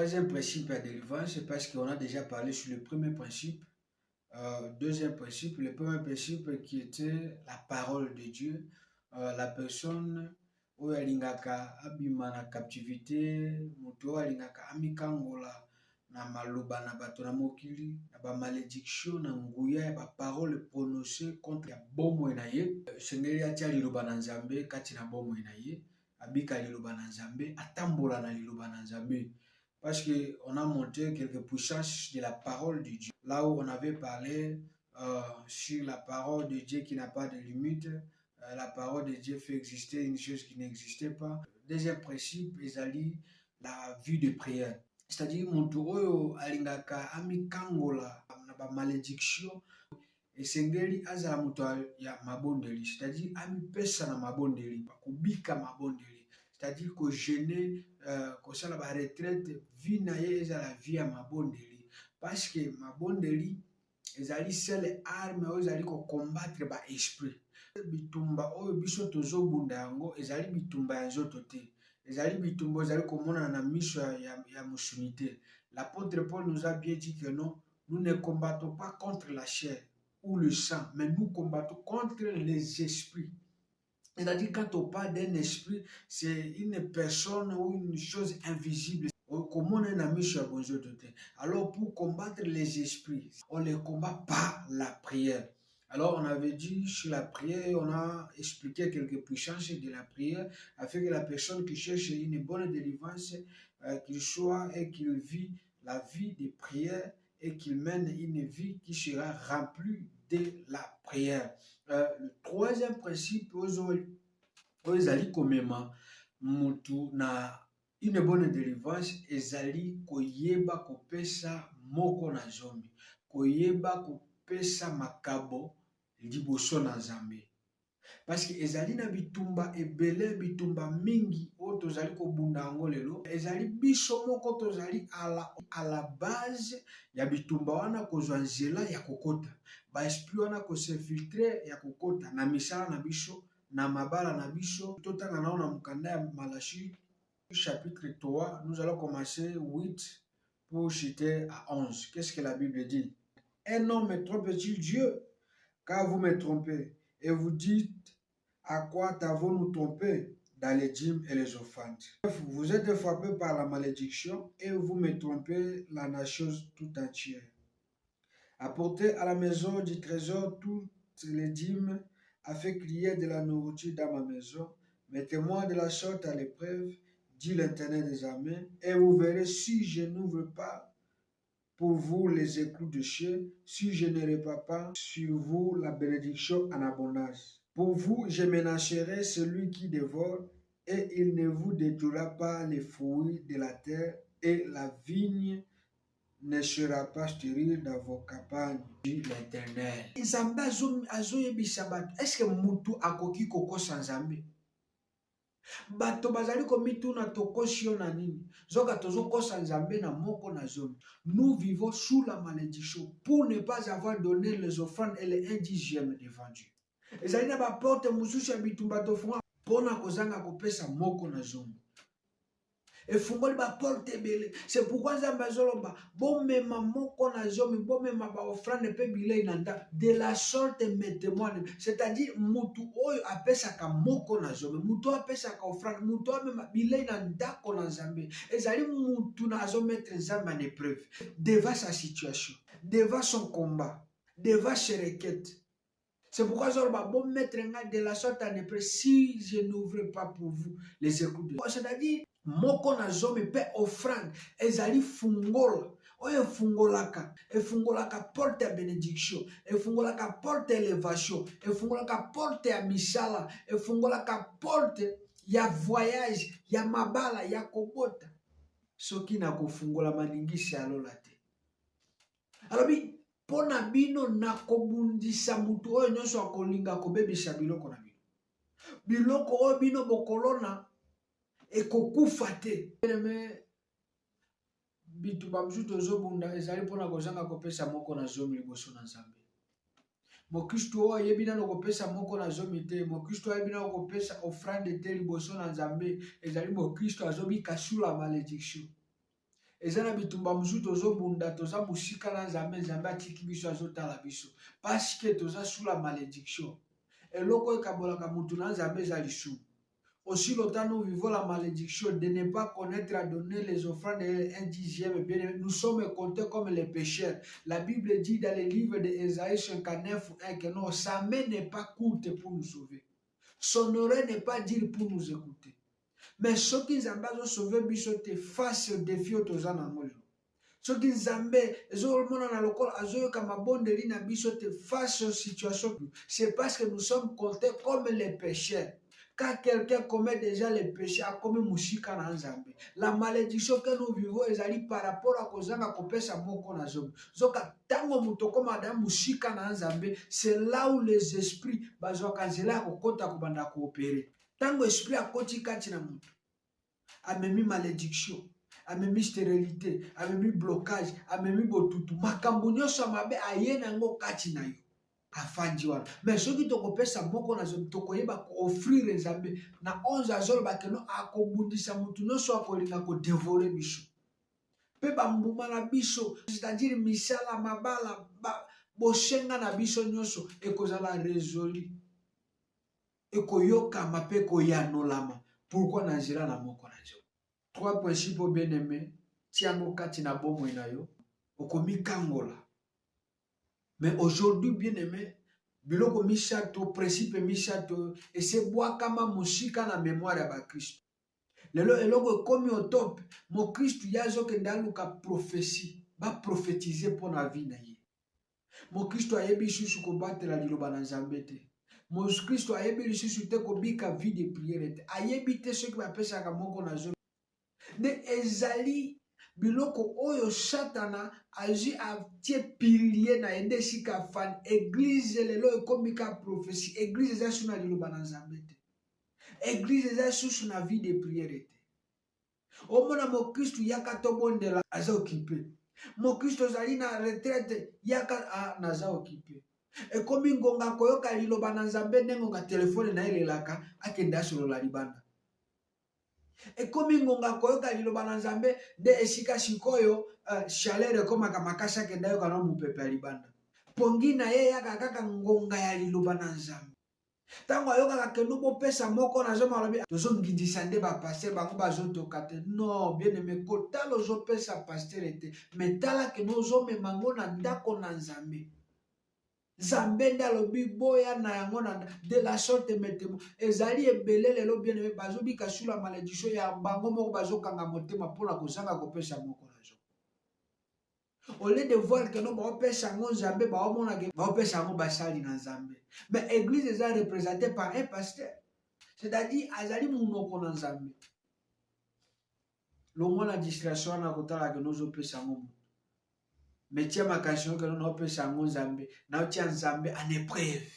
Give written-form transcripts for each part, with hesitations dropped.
troisième principe à délivrance, c'est parce qu'on a déjà parlé sur le premier principe. Deuxième principe, le premier principe qui était la parole de Dieu. La personne oyo alingaka abima na captivité, moto oyo alingaka amikangola na maloba na bato na mokili, na ba malédiction na nguya ya ba parole prononcée contre ya bomoi na ye. Sengeli atia liloba na Nzambe kati na bomoi na ye, abika liloba na Nzambe, atambola na liloba na Nzambe. Parce qu'on a montré quelques puissances de la parole de Dieu. Là où on avait parlé sur la parole de Dieu qui n'a pas de limite, la parole de Dieu fait exister une chose qui n'existait pas. Deuxième principe, ezali la vie de prière. C'est-à-dire, mon tour alingaka amikangola na ba malédiction et sengeli azala moto ya mabondeli. C'est-à-dire, amipesa na mabondeli, kubika mabondeli. C'est-à-dire que gêner, que ça la retraite, vie na ye ezala vie ya mabondeli. Parce que mabondeli ezali seule arme oyo ezali ko combattre ba esprit. Bitumba oyo biso tozobunda yango ezali bitumba ya nzoto te. Ezali bitumba ezali komona na miso ya musunité. L'apôtre Paul nous a bien dit que non, nous ne combattons pas contre la chair ou le sang, mais nous combattons contre les esprits. C'est-à-dire quand on parle d'un esprit, c'est une personne ou une chose invisible. Alors pour combattre les esprits, on les combat par la prière. Alors on avait dit sur la prière, on a expliqué quelques puissances de la prière afin que la personne qui cherche une bonne délivrance, qu'il soit et qu'il vit la vie de prière et qu'il mène une vie qui sera remplie de la prière. Le troisième principe, ezali komema mutu na une bonne délivrance, ezali koyeba kopesa moko na zomi, koyeba kopesa makabo liboso na Nzambe. Parce que ezali na bitumba ebele, bitumba mingi oyo tozali kobunda yango lelo, ezali biso moko tozali à la base ya bitumba wana kozwa nzela ya kokota, ba esprit wana kosinfiltre ya kokota na misala na biso na mabala na biso. Totanga nao na mukanda ya Malachi chapitre 3, nous allons commencer 8 pour chuter à 11. Qu'est-ce que la Bible dit? Un homme me trompe-t-il Dieu? Car vous me trompez et vous dites à quoi t'avons-nous trompé dans les dîmes et les offrandes. Vous êtes frappés par la malédiction et vous me trompez la nation tout entière. Apportez à la maison du trésor toutes les dîmes afin qu'il y ait de la nourriture dans ma maison. Mettez-moi de la sorte à l'épreuve, dit l'Éternel des armées, et vous verrez si je n'ouvre pas pour vous les éclous de ciel, si je ne répands pas sur vous la bénédiction en abondance. Pour vous, je menacerai celui qui dévore, et il ne vous détruira pas les fruits de la terre, et la vigne ne sera pas stérile dans vos campagnes, dit l'Éternel. Nzambe azoyebisa bato, est-ce que mutu akoki kokosa Nzambe? Bato bazali komituna tokosi yo na nini? Zoka tozokosa Nzambe na moko na zomi. Nous vivons sous la malédiction pour ne pas avoir donné les offrandes et les 1/10 devant Dieu. Ezali na ba porte mususu ya bitumba tofunga pona kozanga kopesa moko na zomi. Et fungoli ba porte ebele. C'est pourquoi Nzambe azoloba bomema moko na zomi, bomema ba offrande pe bilei na nda. De la sorte mettez-moi. C'est-à-dire mutu oyo apesaka moko na zomi, mutu apesaka offrande, mutu amema bilei na ndako na Nzambe. Ezali mutu na azomettre Nzambe en épreuve devant sa situation, devant son combat, devant ses requêtes. C'est pourquoi je bon mettre de la sorte en épreuve si je n'ouvre pas pour vous les éclous de. C'est-à-dire moko na zomi pe offrande ezali fungola oyo efungolaka porte ya bénédiction, efungolaka porte ya élévation, efungolaka porte ya misala, efungolaka porte ya voyage, ya mabala, ya kobota. Soki na kofungola maningisi alola te. Alobi pona bino na kobundisa mutu oyo nyonso akolinga kobebisa biloko na bino. Biloko oyo bino bokolona ekokufa te. Bitu bamusu tozobunda ezali pona kozanga kopesa moko na zomi liboso na Nzambe. Mokristo oyo ayebi nano kopesa moko na zomi te, mokristo ayebi nano kopesa offrande te liboso na Nzambe, ezali mokristo azobika sous la malédiction. eza na bitumba mosusu tozobunda toza mosika na nzambe, nzambe atiki biso azotala biso parce que toza sous la malédiction. Eloko ekabolaka mutu na nzambe eza lisumu. Aussi longtemps nous vivons la malédiction de ne pas connaître à donner les offrandes et un dixième, bien, nous sommes comptés comme les pécheurs. La Bible dit dans le livre d'Ésaïe 59:1 que non, sa main n'est pas courte pour nous sauver. Son oreille n'est pas dire pour nous écouter. Mais ceux qui ont sauvé biso te face au défi autoza na ngolo. Ceux qui Nzambe ezomona na lokola azoyoka mabondeli na biso te face aux situations, c'est parce que nous sommes comptés comme les pécheurs. Quand quelqu'un commet déjà les péchés, a commis musika na Nzambe. La malédiction que nous vivons ezali par rapport à kozanga kopesa moko na zob. Zoka tango mutoko madame musika na Nzambe, c'est là où les esprits bazwaka nzela kokota kobanda koopérer. Tango esprit akoti kati na mutu, amemi malédiction, amemi stérilité, amemi blocage, amemi botutu, makambo nyonso mabe aye nango kati na yo. Afandi wana. Mais soki tokopesa moko na zob tokoyeba ko offrir Nzambe na 11 azolo bakeno akobundisa mutu nyonso akolinga ko dévorer biso. Pe bambuma na biso, c'est-à-dire misala mabala boshenga na biso nyonso ekozala résolu. Ekoyokama pe koyanolama. Pourquoi na nzela na moko na zo? 3 principes bien-aimés, tiango kati na bomo na yo, okomi kangola. Mais aujourd'hui, bien-aimé, biloko misato, principe misato, et c'est bois kama musika na mémoire ya ba Christ. Lelo eloko komi au top, mo Christ yazo ke ndaluka prophétie, ba prophétiser pour na vie na ye. Mo Christ ayebi susu ko batela liloba na Nzambe te. Mo Christ ayebi lisusu te ko bika vie de prière te. Ayebi te ce qui va pesa ka moko na zo. Ne ezali biloko oyo Satana aji atie pilier na ende sika fan église lelo ekomi ka prophétie. Église eza suna liloba na Nzambe te. Église eza susu na vie de prière te. Omona mo Christ yaka tobondela aza occupé. Mo Christ ozali na retraite yaka naza occupé. Ekomi ngonga koyoka liloba na Nzambe ndenge nga telefone na elelaka akenda solola libanda. Ekomi ngonga koyoka liloba na Nzambe de esika sikoyo chaleur ekomaka makasi akenda yoka na mupepe ya libanda. Pongi na ye yaka kaka ngonga ya liloba na Nzambe. Tango ayoka kendo bopesa moko na zoma lobi tozongindisa nde ba pasteur bango bazotoka te. Non, bien aimé, kotala ozopesa pasteur ete, mais tala ke nozomema ngo na ndako na Nzambe. Nzambe nde alobi boya na yango na de la sorte metemo ezali ebele lelo bien aimé bazobika sur la malédiction ya bango moko bazokanga motema mpona kozanga kopesa moko na zo. Au lieu de voir que non baopesa ngo Nzambe baomona ke baopesa ngo basali na Nzambe. Mais église eza représentée par un pasteur. C'est-à-dire azali munoko na Nzambe. Longo na distraction na kotala ke nozopesa ngo. Mais tia makasino ke nozopesa ngo Nzambe. Na tia Nzambe en épreuve.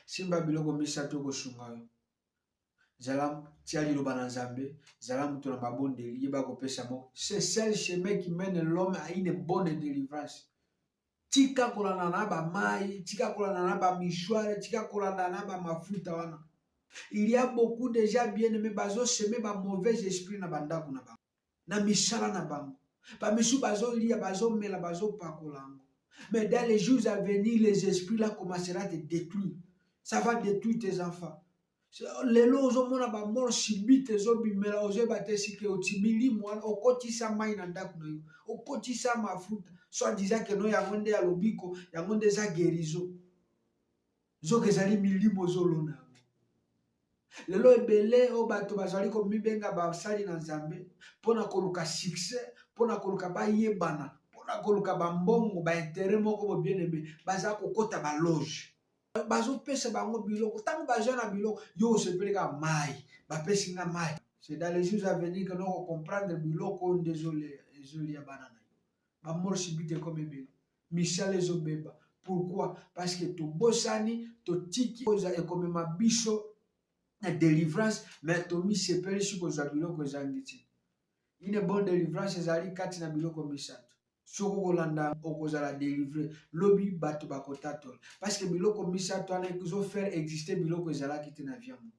Simba biloko misato ko sunga yo. Zala tia liloba na Nzambe, zala mutu na mabondeli yeba kopesa mo. C'est seul chemin qui mène l'homme à une bonne délivrance. Tika kolanda na ba mai, tika kolanda na ba mishware, tika kolanda na ba mafuta wana. Il y a beaucoup de gens bien-aimés bazo semer ba mauvais esprit na bandako na bango. Na misala na bango. Ba misu bazo lia bazo mela bazo pakolango. Mais dans les jours à venir, les esprits là commenceront à te détruire. Ça va détruire tes enfants. Lelo ozomona ba mort subite ezobimela ozebatesi ke otimili mwana okotisa mai na ndako na yo. Okotisa mafuta. Soit disant que no yango nde ya lobiko, yango nde za guérison. Zoke ezali milimo zolona. Lelo ebele o bato bazali ko mibenga basali na Nzambe pona koluka succès, pona koluka bayebana, pona koluka bambongo ba intérêt moko bo bien aimé, baza kokota ba loge. Bazo pesa bango biloko, tango baza na biloko yo sepeleka mai, ba pesi nga mai. C'est dans les jours à venir que nous comprendre biloko désolé ya banana. Ba mort subite comme ebele. Michel ezobeba. Pourquoi? Parce que to bosani, to tiki oza ekomema biso na délivrance, mais to mi sepeli siko za biloko ezangiti. Une bonne délivrance ezali kati na biloko misato. Soko kolanda okozala délivrer lobi bato bakotatol. Parce que biloko misato ana ezo faire exister biloko ezala kiti na viamu.